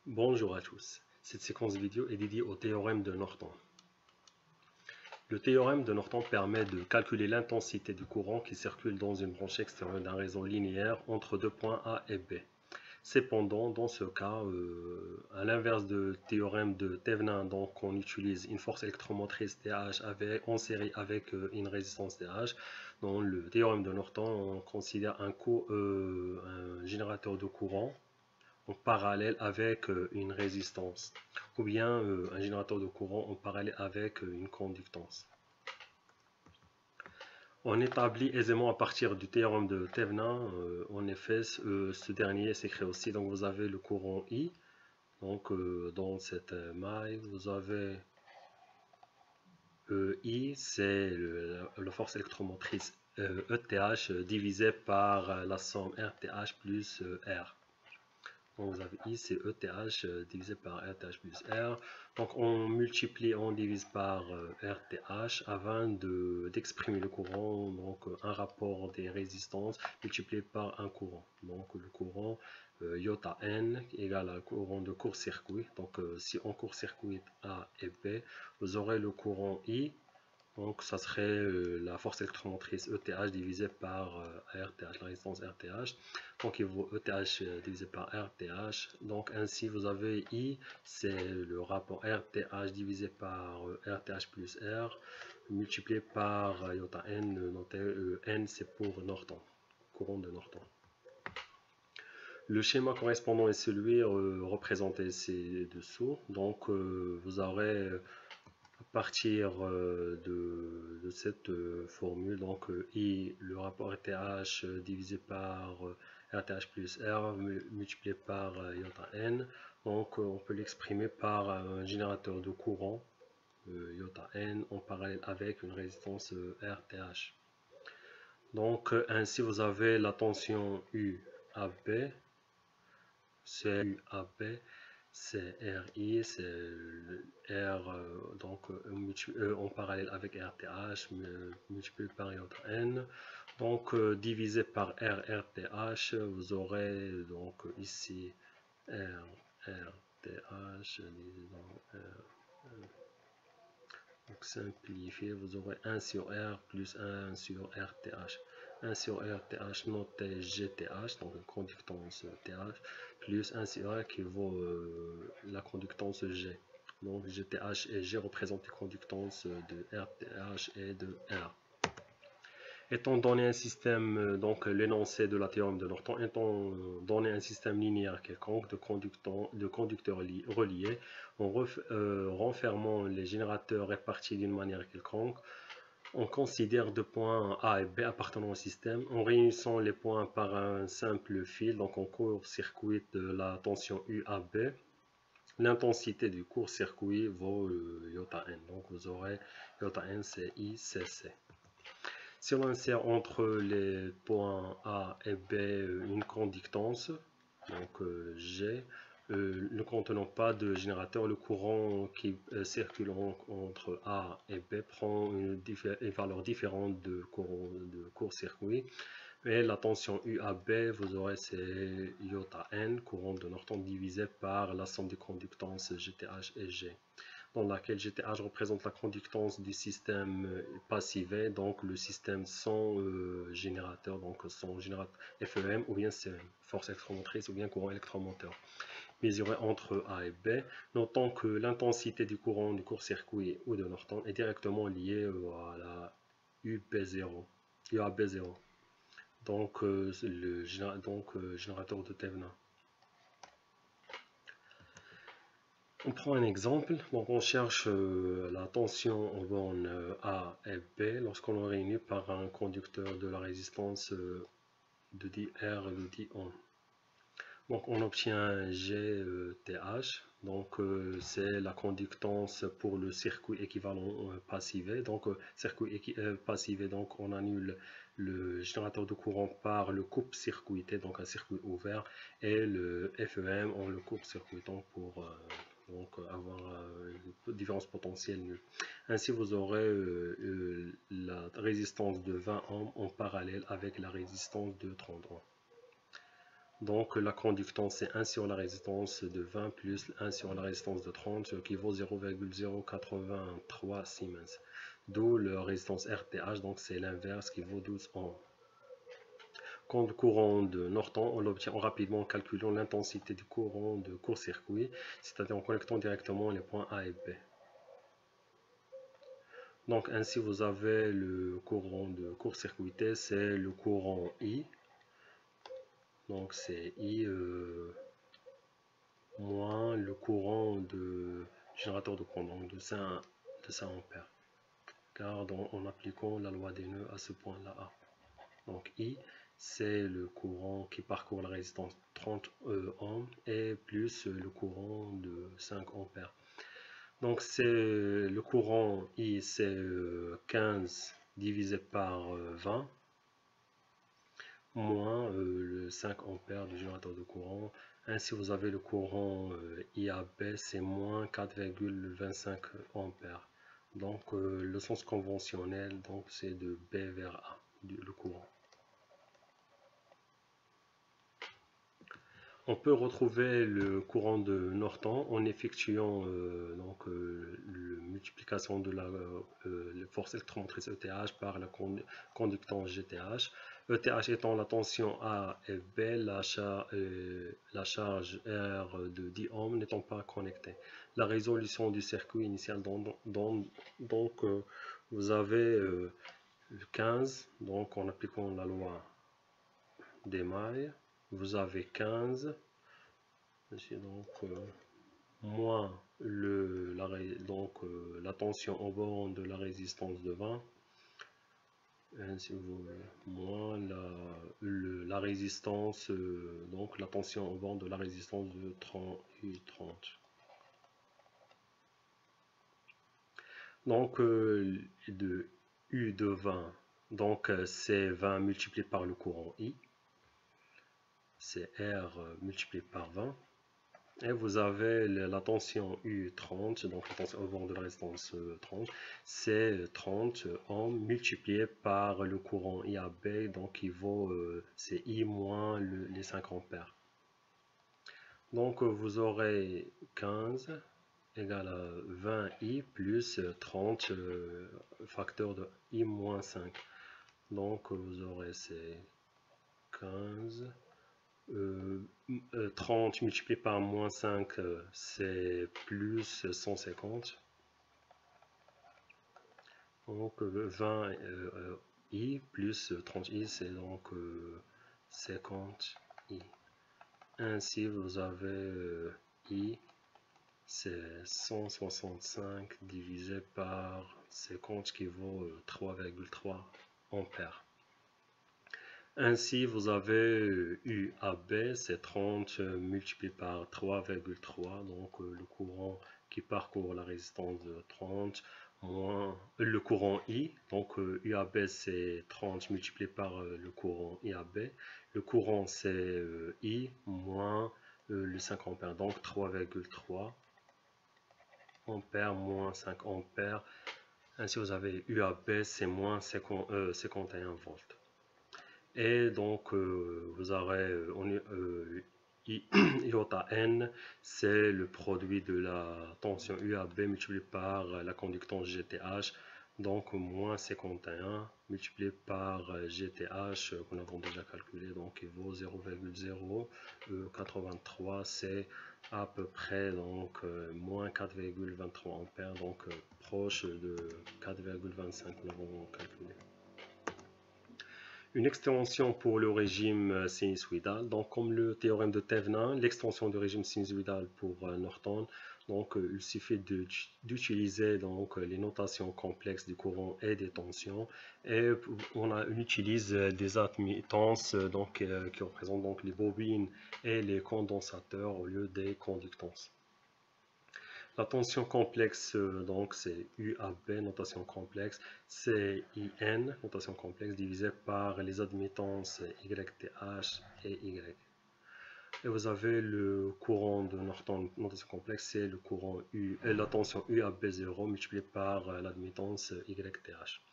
Bonjour à tous, cette séquence vidéo est dédiée au théorème de Norton. Le théorème de Norton permet de calculer l'intensité du courant qui circule dans une branche extérieure d'un réseau linéaire entre deux points A et B. Cependant, dans ce cas, à l'inverse du théorème de Thevenin, donc on utilise une force électromotrice TH en série avec une résistance TH. Dans le théorème de Norton, on considère un générateur de courant en parallèle avec une résistance, ou bien un générateur de courant en parallèle avec une conductance. On établit aisément à partir du théorème de Thevenin, en effet, ce dernier s'écrit aussi. Donc vous avez le courant I, donc dans cette maille, vous avez I, c'est la force électromotrice ETH divisée par la somme RTH plus R. Donc vous avez I, c'est ETH divisé par RTH plus R. Donc on multiplie, on divise par RTH afin d'exprimer le courant. Donc un rapport des résistances multiplié par un courant. Donc le courant iota N égale au courant de court-circuit. Donc si on court-circuit A et B, vous aurez le courant I. Donc ça serait la force électromotrice ETH divisée par RTH, la résistance RTH. Donc il vaut ETH divisé par RTH. Donc ainsi vous avez I, c'est le rapport RTH divisé par RTH plus R, multiplié par iota N, noté N c'est pour Norton, courant de Norton. Le schéma correspondant est celui représenté ci-dessous. Donc vous aurez à partir de cette formule, donc I, le rapport RTH divisé par RTH plus R multiplié par iota N, donc on peut l'exprimer par un générateur de courant iota N en parallèle avec une résistance RTH. Donc ainsi vous avez la tension UAB, c'est UAB, c'est RI, c'est R donc en parallèle avec RTH multiplié par iota N. Donc divisé par RRTH, vous aurez donc ici RRTH divisé dans R. Donc simplifié, vous aurez 1 sur R plus 1 sur RTH. 1 sur RTH noté GTH, donc une conductance TH, plus 1 sur R qui vaut la conductance G. Donc GTH et G représentent les conductances de RTH et de R. Étant donné un système, donc l'énoncé de la théorème de Norton, étant donné un système linéaire quelconque de conducteurs reliés, en renfermant les générateurs répartis d'une manière quelconque, on considère deux points A et B appartenant au système. En réunissant les points par un simple fil, donc on court-circuite la tension UAB, l'intensité du court-circuit vaut iota N. Donc vous aurez iota N, c'est ICC. Si on insère entre les points A et B une conductance, donc G, ne contenant pas de générateur, le courant qui circule entre A et B prend une valeur différente de court-circuit. Et la tension UAB, vous aurez c'est iota N, courant de Norton divisé par la somme des conductances GTH et G, dans laquelle GTH représente la conductance du système passivé, donc le système sans générateur, donc sans générateur FEM ou bien CEM, force électromotrice ou bien courant électromoteur, mesuré entre A et B. Notons que l'intensité du courant du court-circuit ou de Norton est directement liée à la UAB0. Donc le générateur de Thevenin. On prend un exemple, donc on cherche la tension en borne A et B lorsqu'on est réuni par un conducteur de la résistance de dit R et de dit ohm. Donc on obtient GTH, donc c'est la conductance pour le circuit équivalent passivé. Donc circuit passivé, donc on annule le générateur de courant par le coupe-circuité, donc un circuit ouvert, et le FEM on le coupe-circuitant pour avoir une différence potentielle nulle. Ainsi vous aurez la résistance de 20 ohms en parallèle avec la résistance de 30 ohms. Donc la conductance c'est 1 sur la résistance de 20 plus 1 sur la résistance de 30, ce qui vaut 0,083 Siemens. D'où la résistance RTH, donc c'est l'inverse qui vaut 12 ohms. Quand le courant de Norton, on l'obtient rapidement en calculant l'intensité du courant de court-circuit, c'est-à-dire en connectant directement les points A et B. Donc ainsi vous avez le courant de court-circuité, c'est le courant I. Donc c'est I moins le courant de générateur de courant de 5 ampères. Car en appliquant la loi des nœuds à ce point-là A. Donc I, c'est le courant qui parcourt la résistance 30 ohms et plus le courant de 5 ampères. Donc c'est le courant I, c'est 15 divisé par 20 moins le 5 ampères du générateur de courant. Ainsi vous avez le courant IAB, c'est moins 4,25 ampères. Donc le sens conventionnel, donc c'est de B vers A, le courant. On peut retrouver le courant de Norton en effectuant la multiplication de la force électromotrice ETH par la conductance GTH. ETH étant la tension A et B, la charge R de 10 ohms n'étant pas connectée. La résolution du circuit initial, donc vous avez 15, donc en appliquant la loi des mailles, vous avez 15, donc moins la tension en borne de la résistance de 20, ainsi moins la résistance, donc la tension en borne de la résistance de 30 U30. Donc de U de 20, donc c'est 20 multiplié par le courant I. C'est R multiplié par 20. Et vous avez la tension U30, donc la tension au bord de la résistance 30, c'est 30 ohms multiplié par le courant IAB, donc qui vaut, c'est I moins les 5 ampères. Donc vous aurez 15 égale à 20I plus 30 facteur de I moins 5. Donc vous aurez ces 15 30 multiplié par moins 5, c'est plus 150. Donc 20i plus 30i, c'est donc 50i. Ainsi, vous avez i, c'est 165 divisé par 50 qui vaut 3,3 ampères. Ainsi, vous avez UAB, c'est 30 multiplié par 3,3, donc le courant qui parcourt la résistance de 30, moins le courant I, donc UAB c'est 30 multiplié par le courant IAB, le courant c'est I moins le 5 ampères, donc 3,3 ampères moins 5 ampères. Ainsi, vous avez UAB, c'est moins 51 volts. Et donc, vous aurez iota n, c'est le produit de la tension UAB multiplié par la conductance GTH, donc moins 51 multiplié par GTH qu'on avons déjà calculé, donc il vaut 0,083, c'est à peu près donc moins 4,23 ampères, donc proche de 4,25 nous avons calculé. Une extension pour le régime sinusoïdal. Donc, comme le théorème de Thevenin, l'extension du régime sinusoïdal pour Norton, donc il suffit d'utiliser donc les notations complexes du courant et des tensions, et on utilise des admittances donc qui représentent donc les bobines et les condensateurs au lieu des conductances. La tension complexe, donc c'est UAB, notation complexe, c'est IN, notation complexe, divisé par les admittances YTH et Y. Et vous avez le courant de Norton, notation complexe, c'est le courant la tension UAB0 multiplié par l'admittance YTH.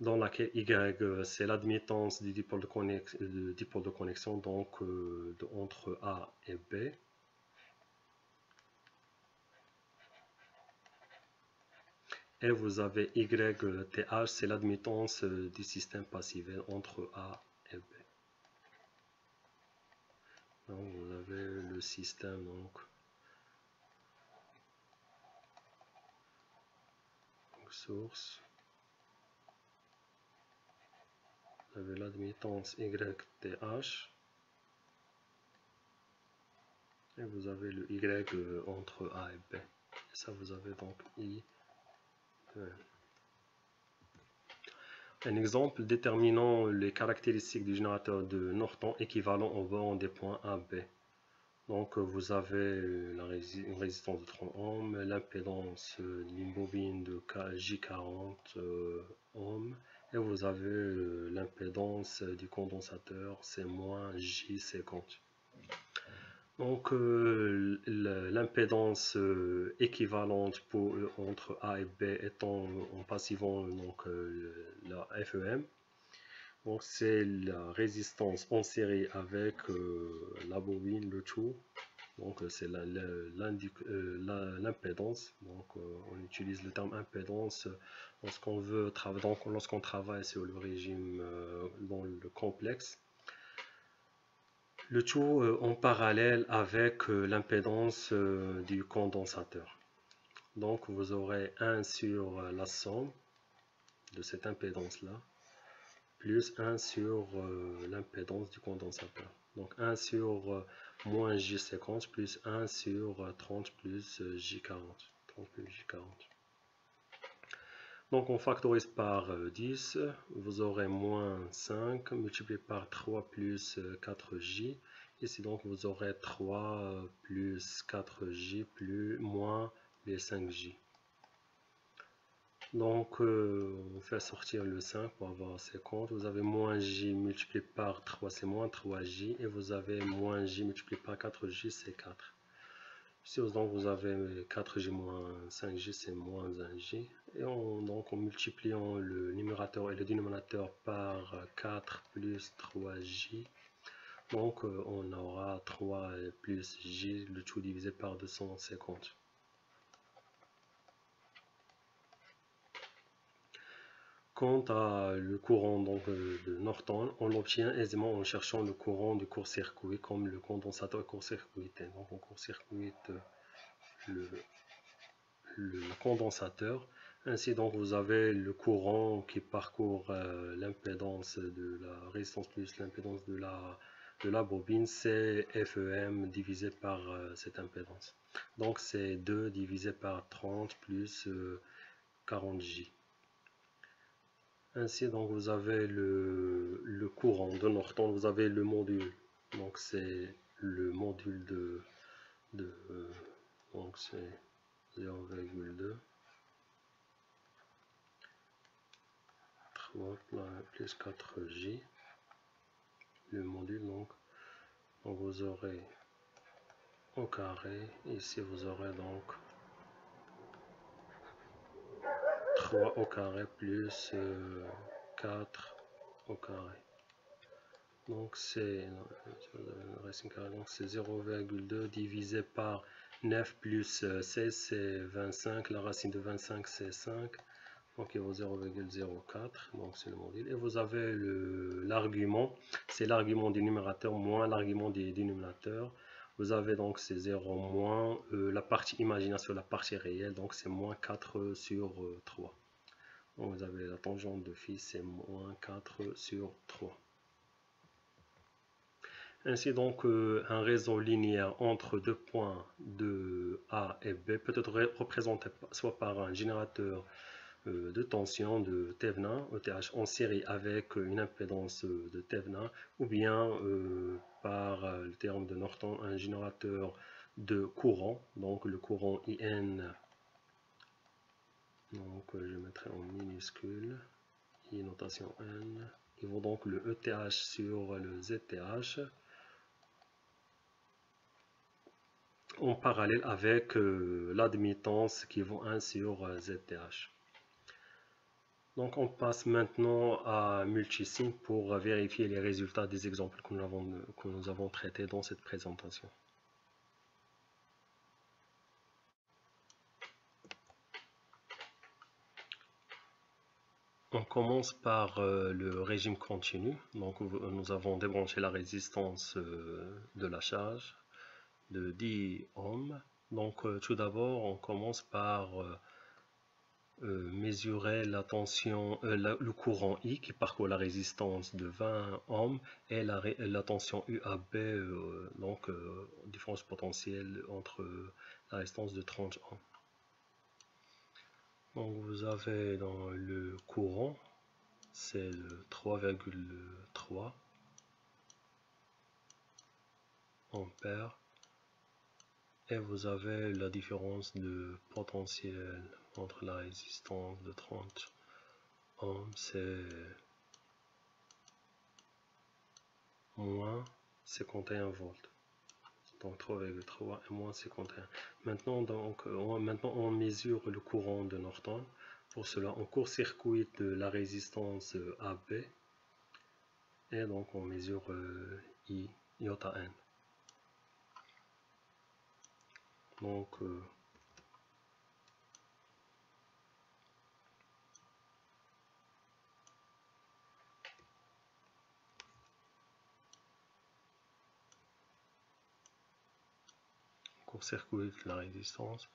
dans laquelle Y c'est l'admittance du dipôle de connexion donc entre A et B. Et vous avez YTH, c'est l'admittance du système passif entre A et B. Donc vous avez le système donc source. Vous avez l'admittance YTH. Et vous avez le Y entre A et B. Et ça vous avez donc I. Un exemple déterminant les caractéristiques du générateur de Norton équivalent au bornes des points A, B. Donc vous avez une résistance de 30 ohms, l'impédance d'une bobine de J40 ohms, et vous avez l'impédance du condensateur, c'est moins J50. Donc l'impédance équivalente entre A et B étant en passivant donc, la FEM. Donc c'est la résistance en série avec la bobine, le tout. Donc c'est l'impédance. Donc on utilise le terme impédance lorsqu'on travaille sur le régime dans le complexe. Le tout en parallèle avec l'impédance du condensateur. Donc vous aurez 1 sur la somme de cette impédance là plus 1 sur l'impédance du condensateur. Donc 1 sur moins J50 plus 1 sur 30 plus J40. 30 plus J40. Donc on factorise par 10, vous aurez moins 5 multiplié par 3 plus 4J. Ici donc vous aurez 3 plus 4J plus moins les 5J. Donc on fait sortir le 5 pour avoir 50. Vous avez moins J multiplié par 3, c'est moins 3J. Et vous avez moins J multiplié par 4J, c'est 4. Ici donc vous avez 4J moins 5J, c'est moins 1J. Et donc en multipliant le numérateur et le dénominateur par 4 plus 3J, donc on aura 3 plus J, le tout divisé par 250. Quant à le courant donc, de Norton, on l'obtient aisément en cherchant le courant du court-circuit comme le condensateur court-circuité. Donc on court-circuite le condensateur. Ainsi donc vous avez le courant qui parcourt l'impédance de la résistance plus l'impédance de la bobine, c'est FEM divisé par cette impédance. Donc c'est 2 divisé par 30 plus 40J. Ainsi donc vous avez le courant de Norton, vous avez le module. Donc c'est le module donc c'est 0,2 plus 4J, le module donc vous aurez au carré, ici vous aurez donc 3 au carré plus 4 au carré. Donc c'est 0,2 divisé par 9 plus 16 c'est 25, la racine de 25 c'est 5. Donc il vaut 0,04, donc c'est le module. Et vous avez l'argument, c'est l'argument du numérateur moins l'argument du dénominateur. Vous avez donc ces 0 moins la partie imaginaire sur la partie réelle, donc c'est moins 4 sur 3. Donc vous avez la tangente de phi, c'est moins 4 sur 3. Ainsi donc un réseau linéaire entre deux points de A et B peut être représenté soit par un générateur de tension de Thevenin, ETH en série avec une impédance de Thevenin, ou bien par le terme de Norton, un générateur de courant, donc le courant IN, donc je mettrai en minuscule, I notation N, il vaut donc le ETH sur le ZTH, en parallèle avec l'admittance qui vaut 1 sur ZTH. Donc on passe maintenant à multisim pour vérifier les résultats des exemples que nous avons traités dans cette présentation. On commence par le régime continu. Donc nous avons débranché la résistance de la charge de 10 ohms. Donc tout d'abord on commence par mesurer la tension, le courant I qui parcourt la résistance de 20 ohms et la tension UAB, donc différence potentielle entre la résistance de 30 ohms. Donc vous avez dans le courant, c'est le 3,3 ampères et vous avez la différence de potentiel entre la résistance de 30 ohms, c'est moins 51 volts. Donc 3,3 et moins 51. Maintenant, maintenant on mesure le courant de Norton. Pour cela, on court-circuite la résistance AB et donc on mesure iota n. Donc on court-circuite la résistance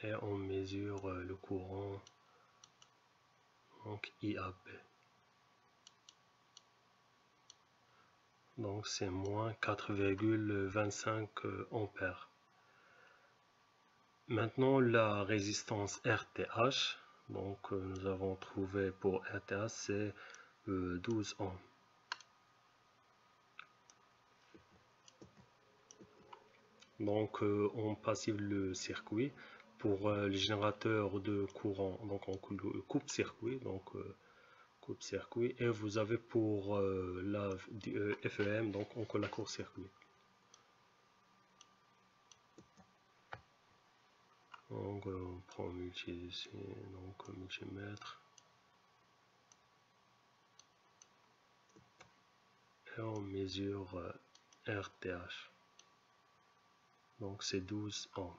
et on mesure le courant, donc IAB. Donc c'est moins 4,25 ampères. Maintenant la résistance RTH, donc nous avons trouvé pour RTH c'est 12 ohms. Donc on passive le circuit pour le générateur de courant, donc on coupe-circuit, donc coupe-circuit, et vous avez pour la FEM, donc on colle la court-circuit. Donc on prend ici, donc multimètre, et on mesure RTH. Donc c'est 12 ohms.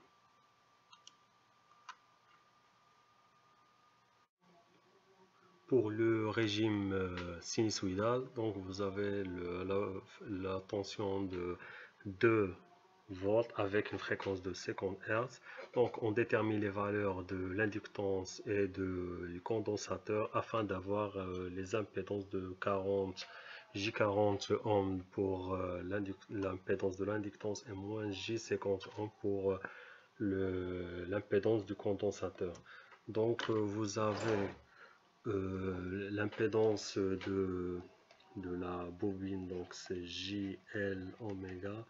Pour le régime sinusoïdal, donc vous avez la tension de 2 volts avec une fréquence de 50 Hz. Donc on détermine les valeurs de l'inductance et du condensateur afin d'avoir les impédances de 40 J40 ohms pour l'impédance de l'inductance et moins J50 ohms pour l'impédance du condensateur. Donc vous avez l'impédance de la bobine, donc c'est JL oméga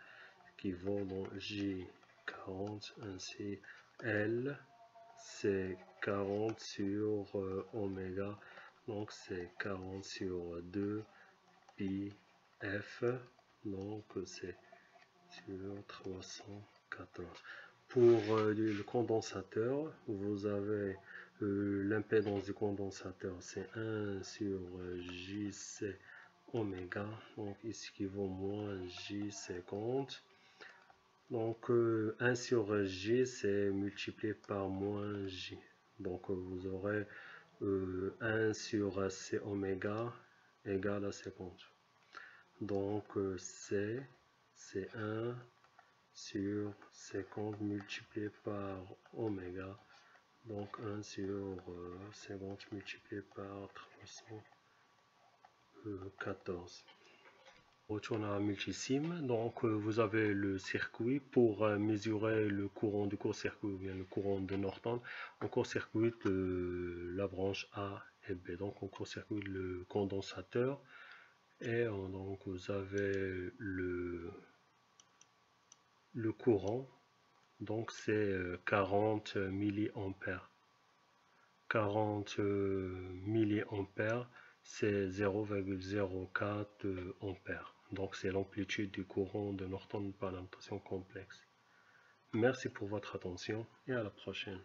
qui vaut dans J40, ainsi L c'est 40 sur oméga, donc c'est 40 sur 2 pi F, donc c'est sur 314. Pour le condensateur, vous avez l'impédance du condensateur, c'est 1 sur JC oméga, donc ici qui vaut moins J50. Donc 1 sur J, c'est multiplié par moins J. Donc vous aurez 1 sur C oméga égale à 50. Donc C, c'est 1 sur 50 multiplié par oméga, donc 1 sur 50 multiplié par 314. Retourne à multisim, donc vous avez le circuit pour mesurer le courant du court-circuit ou bien le courant de Norton. On court-circuite la branche A et B, donc on court-circuite le condensateur et donc vous avez le courant, donc c'est 40 milliampères. 40 milliampères, c'est 0,04 ampères. Donc c'est l'amplitude du courant de Norton par la notation complexe. Merci pour votre attention et à la prochaine.